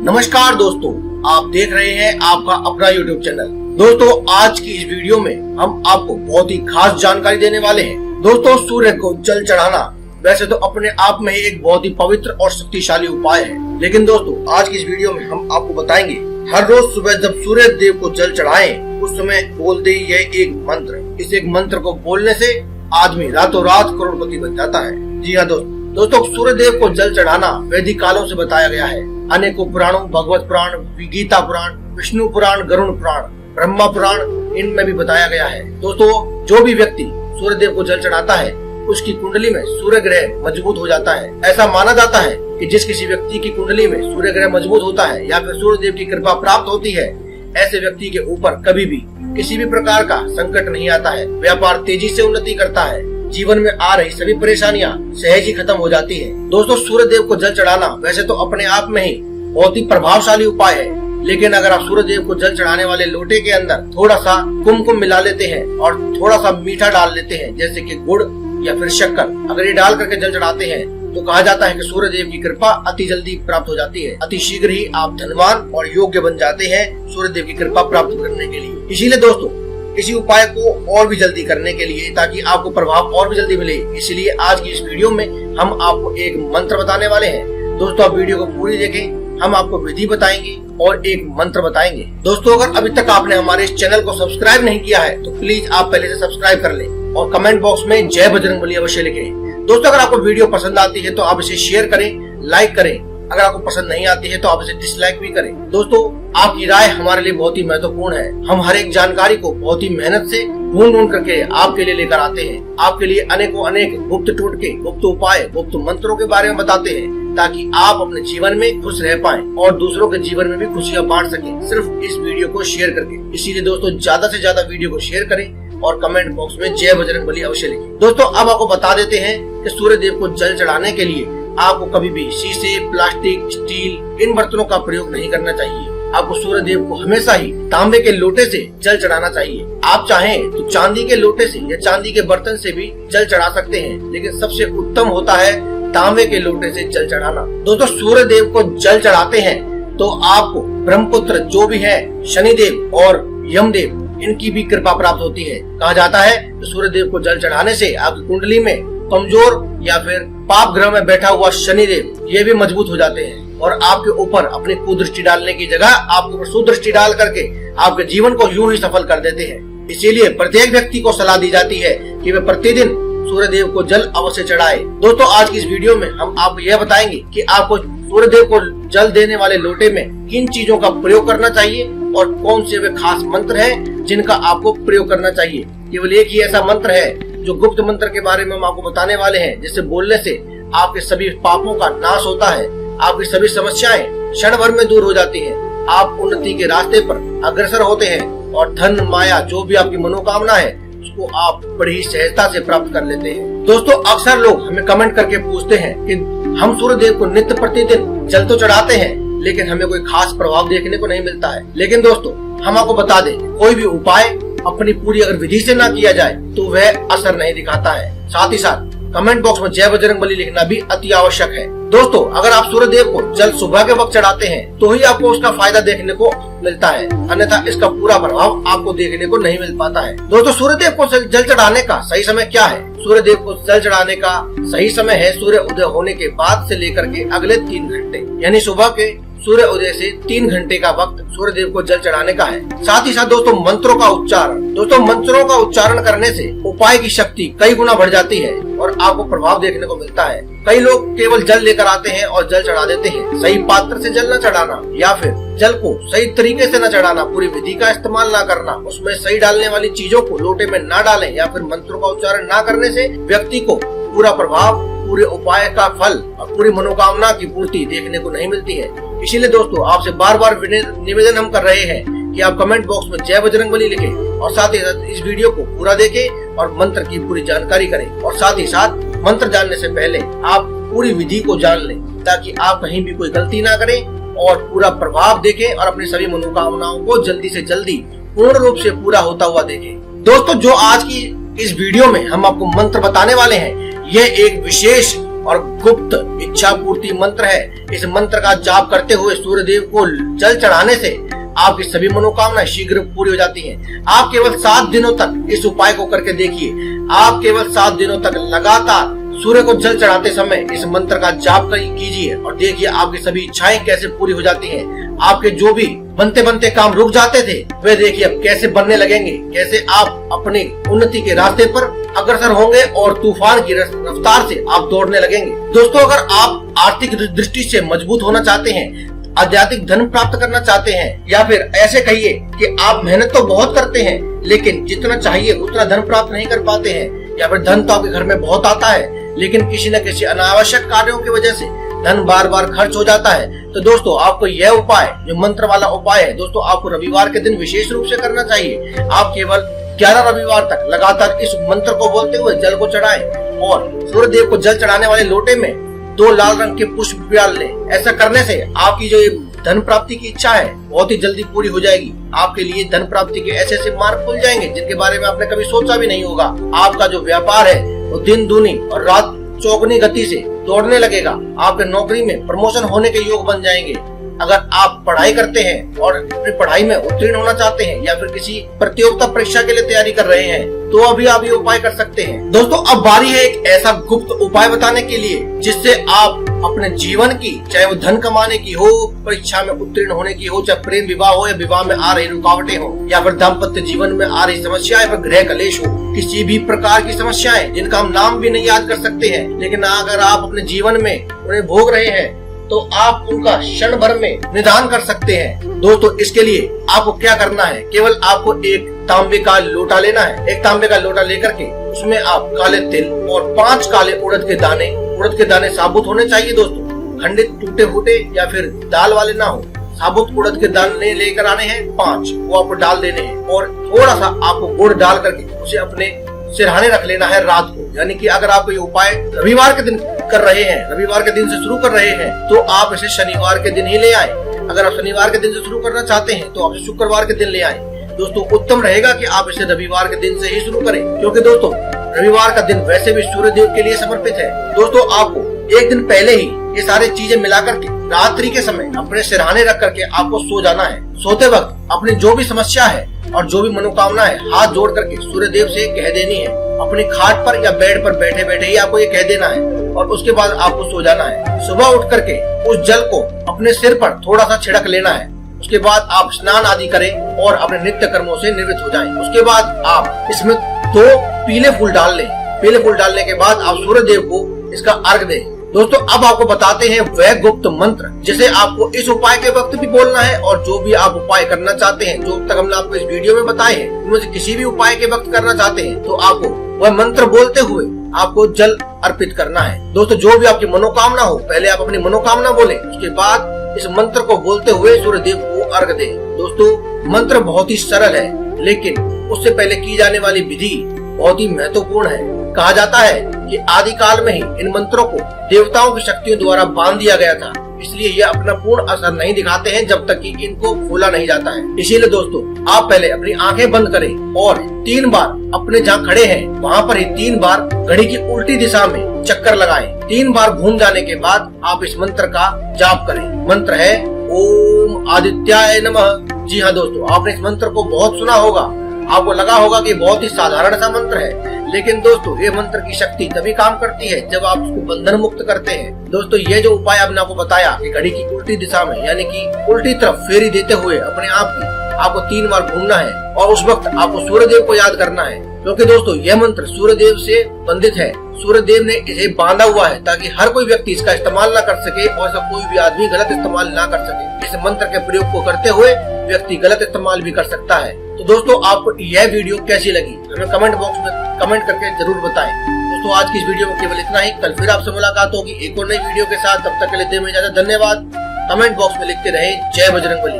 नमस्कार दोस्तों, आप देख रहे हैं आपका अपना YouTube चैनल। दोस्तों, आज की इस वीडियो में हम आपको बहुत ही खास जानकारी देने वाले हैं। दोस्तों, सूर्य को जल चढ़ाना वैसे तो अपने आप में ही एक बहुत ही पवित्र और शक्तिशाली उपाय है, लेकिन दोस्तों आज की इस वीडियो में हम आपको बताएंगे हर रोज सुबह जब सूर्य देव को जल चढ़ाएं, उस समय बोलते ही यह एक मंत्र। इस एक मंत्र को बोलने से आदमी रातों रात करोड़पति बन जाता है। जी हाँ दोस्तों, सूर्य देव को जल चढ़ाना वैदिक कालों से बताया गया है। अनेकों पुराणों, भगवत पुराण, गीता पुराण, विष्णु पुराण, गरुड़ पुराण, ब्रह्मा पुराण, इनमें भी बताया गया है। दोस्तों, जो भी व्यक्ति सूर्य देव को जल चढ़ाता है उसकी कुंडली में सूर्य ग्रह मजबूत हो जाता है। ऐसा माना जाता है कि जिस किसी व्यक्ति की कुंडली में सूर्य ग्रह मजबूत होता है या फिर सूर्य देव की कृपा प्राप्त होती है, ऐसे व्यक्ति के ऊपर कभी भी किसी भी प्रकार का संकट नहीं आता है। व्यापार तेजी से उन्नति करता है। जीवन में आ रही सभी परेशानियां सहज ही खत्म हो जाती है। दोस्तों, सूर्य देव को जल चढ़ाना वैसे तो अपने आप में ही बहुत ही प्रभावशाली उपाय है, लेकिन अगर आप सूर्य देव को जल चढ़ाने वाले लोटे के अंदर थोड़ा सा कुमकुम मिला लेते हैं और थोड़ा सा मीठा डाल लेते हैं, जैसे कि गुड़ या फिर शक्कर, अगर ये डाल करके जल चढ़ाते हैं तो कहा जाता है कि सूर्य देव की कृपा अति जल्दी प्राप्त हो जाती है। अति शीघ्र ही आप धनवान और योग्य बन जाते हैं सूर्य देव की कृपा प्राप्त करने के लिए। इसीलिए दोस्तों, इसी उपाय को और भी जल्दी करने के लिए, ताकि आपको प्रभाव और भी जल्दी मिले, इसलिए आज की इस वीडियो में हम आपको एक मंत्र बताने वाले हैं। दोस्तों, आप वीडियो को पूरी देखें, हम आपको विधि बताएंगे और एक मंत्र बताएंगे। दोस्तों, अगर अभी तक आपने हमारे इस चैनल को सब्सक्राइब नहीं किया है तो प्लीज आप पहले से सब्सक्राइब कर लें और कमेंट बॉक्स में जय बजरंगबली अवश्य लिखें। दोस्तों, अगर आपको वीडियो पसंद आती है तो आप इसे शेयर करें, लाइक करें। अगर आपको पसंद नहीं आती है तो आप इसे डिसलाइक भी करें। दोस्तों, आपकी राय हमारे लिए बहुत ही महत्वपूर्ण है। हम हर एक जानकारी को बहुत ही मेहनत से ढूंढ करके आपके लिए लेकर आते हैं। आपके लिए अनेकों अनेक गुप्त टोटके, गुप्त उपाय, गुप्त मंत्रों के बारे में बताते हैं, ताकि आप अपने जीवन में खुश रह पाएं और दूसरों के जीवन में भी खुशियां बांट सकें, सिर्फ इस वीडियो को शेयर करके। इसीलिए दोस्तों, ज्यादा से ज्यादा वीडियो को शेयर करें और कमेंट बॉक्स में जय बजरंगबली अवश्य लिखें। दोस्तों, अब आपको बता देते हैं कि सूर्य देव को जल चढ़ाने के लिए आपको कभी भी शीशे, प्लास्टिक, स्टील इन बर्तनों का प्रयोग नहीं करना चाहिए। आपको सूर्य देव को हमेशा ही तांबे के लोटे से जल चढ़ाना चाहिए। आप चाहें तो चांदी के लोटे से या चांदी के बर्तन से भी जल चढ़ा सकते हैं, लेकिन सबसे उत्तम होता है तांबे के लोटे से जल चढ़ाना। दोस्तों, सूर्य देव को जल चढ़ाते हैं तो आपको ब्रह्मपुत्र जो भी है, शनिदेव और यमदेव, इनकी भी कृपा प्राप्त होती है। कहा जाता है कि सूर्य देव को जल चढ़ाने से आपकी कुंडली में कमजोर या फिर पाप ग्रह में बैठा हुआ शनिदेव ये भी मजबूत हो जाते हैं और आपके ऊपर अपनी कुदृष्टि डालने की जगह आपके ऊपर सुदृष्टि डाल करके आपके जीवन को यूं ही सफल कर देते हैं। इसीलिए प्रत्येक व्यक्ति को सलाह दी जाती है कि वे प्रतिदिन सूर्य देव को जल अवश्य चढ़ाए। दोस्तों, आज की इस वीडियो में हम आपको यह बताएंगे कि आपको सूर्य देव को जल देने वाले लोटे में किन चीजों का प्रयोग करना चाहिए और कौन से वे खास मंत्र हैं जिनका आपको प्रयोग करना चाहिए। केवल एक ही ऐसा मंत्र है जो गुप्त मंत्र के बारे में हम आपको बताने वाले हैं, जिससे बोलने से आपके सभी पापों का नाश होता है, आपकी सभी समस्याएं क्षण भर में दूर हो जाती हैं, आप उन्नति के रास्ते पर अग्रसर होते हैं और धन, माया, जो भी आपकी मनोकामना है उसको आप बड़ी सहजता से प्राप्त कर लेते हैं। दोस्तों, अक्सर लोग हमें कमेंट करके पूछते हैं कि हम सूर्य देव को नित्य प्रतिदिन जल तो चढ़ाते हैं, लेकिन हमें कोई खास प्रभाव देखने को नहीं मिलता है। लेकिन दोस्तों, हम आपको बता दें, कोई भी उपाय अपनी पूरी अगर विधि से ना किया जाए तो वह असर नहीं दिखाता है। साथ ही साथ कमेंट बॉक्स में जय बजरंगबली लिखना भी अति आवश्यक है। दोस्तों, अगर आप सूर्य देव को जल सुबह के वक्त चढ़ाते हैं तो ही आपको उसका फायदा देखने को मिलता है, अन्यथा इसका पूरा प्रभाव आपको देखने को नहीं मिल पाता है। दोस्तों, सूर्य देव को जल चढ़ाने का सही समय क्या है? सूर्य देव को जल चढ़ाने का सही समय है सूर्य उदय होने के बाद से लेकर के अगले 3 घंटे, यानी सुबह के सूर्य उदय से 3 घंटे का वक्त सूर्य देव को जल चढ़ाने का है। साथ ही साथ दोस्तों, मंत्रों का उच्चारण। दोस्तों, मंत्रों का उच्चारण करने से उपाय की शक्ति कई गुना बढ़ जाती है और आपको प्रभाव देखने को मिलता है। कई लोग केवल जल लेकर आते हैं और जल चढ़ा देते हैं। सही पात्र से जल न चढ़ाना या फिर जल को सही तरीके से न चढ़ाना, पूरी विधि का इस्तेमाल न करना, उसमें सही डालने वाली चीजों को लोटे में न डालें या फिर मंत्रों का उच्चारण न करने से व्यक्ति को पूरा प्रभाव, पूरे उपाय का फल और पूरी मनोकामना की पूर्ति देखने को नहीं मिलती है। इसीलिए दोस्तों, आपसे बार बार निवेदन हम कर रहे हैं कि आप कमेंट बॉक्स में जय बजरंगबली लिखें और साथ ही साथ इस वीडियो को पूरा देखें और मंत्र की पूरी जानकारी करें। और साथ ही साथ मंत्र जानने से पहले आप पूरी विधि को जान लें, ताकि आप कहीं भी कोई गलती ना करें और पूरा प्रभाव देखें और अपनी सभी मनोकामनाओं को जल्दी से जल्दी पूर्ण रूप से पूरा होता हुआ देखें। दोस्तों, जो आज की इस वीडियो में हम आपको मंत्र बताने वाले हैं, यह एक विशेष और गुप्त इच्छा पूर्ति मंत्र है। इस मंत्र का जाप करते हुए सूर्य देव को जल चढ़ाने से आपकी सभी मनोकामनाएं शीघ्र पूरी हो जाती हैं। आप केवल 7 दिनों तक इस उपाय को करके देखिए। आप केवल 7 दिनों तक लगातार सूर्य को जल चढ़ाते समय इस मंत्र का जाप कीजिए और देखिए आपकी सभी इच्छाएं कैसे पूरी हो जाती हैं। आपके जो भी बनते बनते काम रुक जाते थे वे देखिए अब कैसे बनने लगेंगे, कैसे आप अपनी उन्नति के रास्ते पर अग्रसर होंगे और तूफान की रफ्तार से आप दौड़ने लगेंगे। दोस्तों, अगर आप आर्थिक दृष्टि से मजबूत होना चाहते हैं, आध्यात्मिक धन प्राप्त करना चाहते हैं, या फिर ऐसे कहिए कि आप मेहनत तो बहुत करते हैं लेकिन जितना चाहिए उतना धन प्राप्त नहीं कर पाते हैं, या फिर धन तो आपके घर में बहुत आता है लेकिन किसी न किसी अनावश्यक कार्यों की वजह से धन बार बार खर्च हो जाता है, तो दोस्तों आपको यह उपाय, जो मंत्र वाला उपाय है, दोस्तों आपको रविवार के दिन विशेष रूप से करना चाहिए। आप केवल 11 रविवार तक लगातार इस मंत्र को बोलते हुए जल को चढ़ाएं और सूर्य देव को जल चढ़ाने वाले लोटे में 2 लाल रंग के पुष्प डाल लें। ऐसा करने से आपकी जो धन प्राप्ति की इच्छा है बहुत ही जल्दी पूरी हो जाएगी। आपके लिए धन प्राप्ति के ऐसे ऐसे मार्ग खुल जाएंगे जिनके बारे में आपने कभी सोचा भी नहीं होगा। आपका जो व्यापार है वो दिन दूनी और रात चौगुनी गति से दौड़ने लगेगा। आपके नौकरी में प्रमोशन होने के योग बन जाएंगे। अगर आप पढ़ाई करते हैं और अपनी पढ़ाई में उत्तीर्ण होना चाहते हैं या फिर किसी प्रतियोगिता परीक्षा के लिए तैयारी कर रहे हैं तो अभी आप ये उपाय कर सकते हैं। दोस्तों, अब बारी है एक ऐसा गुप्त उपाय बताने के लिए जिससे आप अपने जीवन की, चाहे वो धन कमाने की हो, परीक्षा में उत्तीर्ण होने की हो, चाहे प्रेम विवाह हो या विवाह में आ रही रुकावटें हो, या फिर दाम्पत्य जीवन में आ रही समस्याएं, फिर गृह कलेश हो, किसी भी प्रकार की समस्याएं जिनका हम नाम भी नहीं याद कर सकते हैं, लेकिन अगर आप अपने जीवन में उन्हें भोग रहे हैं तो आप उनका क्षण भर में निदान कर सकते हैं। दोस्तों, इसके लिए आपको क्या करना है, केवल आपको एक तांबे का लोटा लेना है। एक तांबे का लोटा लेकर के उसमें आप काले तिल और 5 काले उड़द के दाने साबुत होने चाहिए। दोस्तों, खंडित टूटे फूटे या फिर दाल वाले ना हो, साबुत उड़द के दाने लेकर आने हैं 5, वो आपको डाल देने हैं और थोड़ा सा आपको गुड़ डाल करके उसे अपने सिरहाने रख लेना है रात को। यानी कि अगर आप ये उपाय रविवार के दिन कर रहे हैं, रविवार के दिन से शुरू कर रहे हैं, तो आप इसे शनिवार के दिन ही ले आए। अगर आप शनिवार के दिन से शुरू करना चाहते हैं तो आप शुक्रवार के दिन ले आए। दोस्तों, उत्तम रहेगा कि आप इसे रविवार के दिन से ही शुरू करें, क्योंकि दोस्तों रविवार का दिन वैसे भी सूर्य देव के लिए समर्पित है। दोस्तों, आपको एक दिन पहले ही ये सारी चीजें मिला करके रात्रि के समय अपने सिरहाने रख करके आपको सो जाना है। सोते वक्त अपनी जो भी समस्या है और जो भी मनोकामना है हाथ जोड़ करके सूर्य देव से कह देनी है। अपनी खाट पर या बेड पर बैठे बैठे ही आपको ये कह देना है और उसके बाद आपको सो जाना है। सुबह उठ करके उस जल को अपने सिर पर थोड़ा सा छिड़क लेना है। उसके बाद आप स्नान आदि करें और अपने नित्य कर्मों से निवृत्त हो जाएं। उसके बाद आप इसमें 2 पीले फूल डाल लें। पीले फूल डालने के बाद आप सूर्य देव को इसका अर्घ दें। दोस्तों, अब आपको बताते हैं वह गुप्त मंत्र जिसे आपको इस उपाय के वक्त भी बोलना है और जो भी आप उपाय करना चाहते हैं, जो तक हमने आपको इस वीडियो में बताए हैं, उनमें से किसी भी उपाय के वक्त करना चाहते हैं तो आपको वह मंत्र बोलते हुए आपको जल अर्पित करना है। दोस्तों, जो भी आपकी मनोकामना हो, पहले आप अपनी मनोकामना बोले, उसके बाद इस मंत्र को बोलते हुए सूर्य देव को अर्घ दें। दोस्तों, मंत्र बहुत ही सरल है लेकिन उससे पहले की जाने वाली विधि बहुत ही महत्वपूर्ण है। कहा जाता है कि आदि काल में ही इन मंत्रों को देवताओं की शक्तियों द्वारा बांध दिया गया था, इसलिए ये अपना पूर्ण असर नहीं दिखाते हैं जब तक कि इनको खोला नहीं जाता है। इसीलिए दोस्तों, आप पहले अपनी आंखें बंद करें और 3 बार अपने जहाँ खड़े हैं वहाँ पर ही 3 बार घड़ी की उल्टी दिशा में चक्कर लगाएं। 3 बार घूम जाने के बाद आप इस मंत्र का जाप करें। मंत्र है ओम आदित्याय नमः। जी हाँ दोस्तों, आपने इस मंत्र को बहुत सुना होगा। आपको लगा होगा कि बहुत ही साधारण सा मंत्र है, लेकिन दोस्तों ये मंत्र की शक्ति तभी काम करती है जब आप उसको बंधन मुक्त करते हैं। दोस्तों, ये जो उपाय आपने आपको बताया कि घड़ी की उल्टी दिशा में यानी कि उल्टी तरफ फेरी देते हुए अपने आप की आपको 3 बार घूमना है और उस वक्त आपको सूर्य देव को याद करना है, क्योंकि दोस्तों यह मंत्र सूर्य देव से बंधित है। सूर्य देव ने इसे बांधा हुआ है ताकि हर कोई व्यक्ति इसका इस्तेमाल न कर सके और ऐसा कोई भी आदमी गलत इस्तेमाल ना कर सके। इस मंत्र के प्रयोग को करते हुए व्यक्ति गलत इस्तेमाल भी कर सकता है। तो दोस्तों, आपको यह वीडियो कैसी लगी हमें कमेंट बॉक्स में कमेंट करके जरूर बताएं। दोस्तों, आज की इस वीडियो में केवल इतना ही। कल फिर आपसे मुलाकात होगी एक और नई वीडियो के साथ। तब तक के लिए दें इजाजत। धन्यवाद। कमेंट बॉक्स में लिखते रहे जय बजरंगबली।